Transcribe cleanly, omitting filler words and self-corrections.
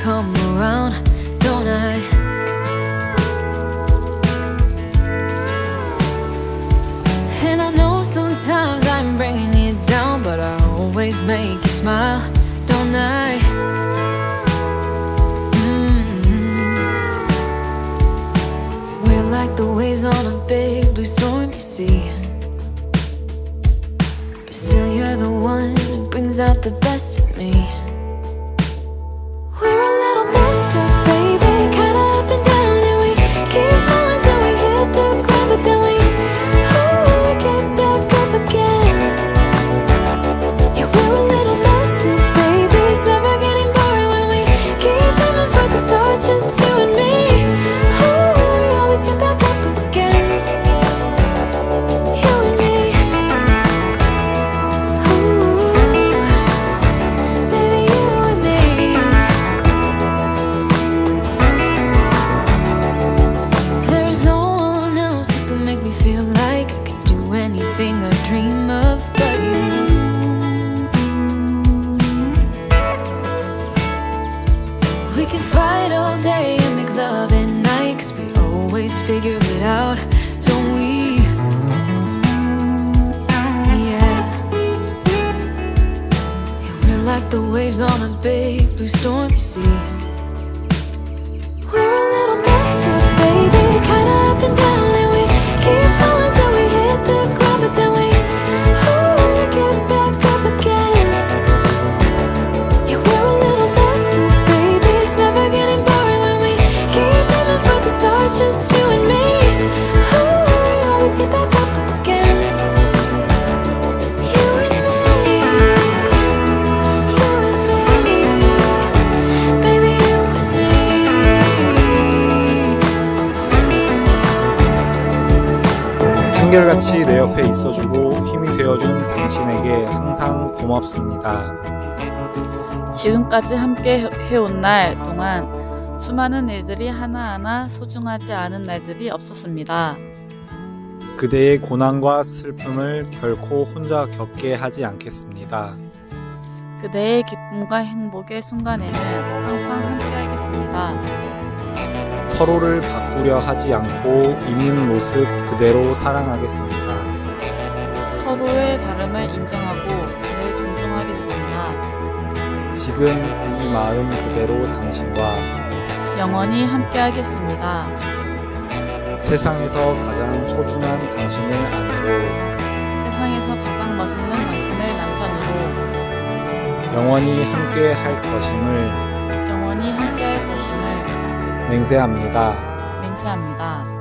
come around, don't I? And I know sometimes I'm bringing you down, but I always make you smile, don't I? We're like the waves on a big blue stormy sea, but still you're the one who brings out the best in me. We're a little messed up, baby, kinda up and down, and we keep falling till we hit the ground, but then we get back up again. Yeah, we're a little messed up, baby, it's never getting boring when we keep aiming for the stars, just you and me. We always get back up again, you and me. Baby, you and me. There's no one else who can make me feel like I can do anything I dream of but you. We can fight all day and make love at night, 'cause we always figure it out, don't we? Yeah. Yeah, we're like the waves on a big blue stormy sea. We're a little messed up, baby, kinda up and down, and we keep falling till we hit the ground, but then we get back up again. Yeah, we're a little messed up, baby, it's never getting boring when we keep aiming for the stars, just you and me. We always get back up again, you and me, you and me, baby, you and me. 한결같이 내 옆에 있어주고 힘이 되어준 당신에게 항상 고맙습니다. 지금까지 함께 해온 날 동안 수많은 일들이 하나하나 소중하지 않은 날들이 없었습니다. 그대의 고난과 슬픔을 결코 혼자 겪게 하지 않겠습니다. 그대의 기쁨과 행복의 순간에는 항상 함께하겠습니다. 서로를 바꾸려 하지 않고 있는 모습 그대로 사랑하겠습니다. 서로의 다름을 인정하고 늘 존중하겠습니다. 지금 이 마음 그대로 당신과 영원히 함께하겠습니다. 세상에서 가장 소중한 당신을 아내로, 세상에서 가장 멋있는 당신을 남편으로, 영원히 함께 할 것임을 영원히 함께할 것임을 맹세합니다. 맹세합니다.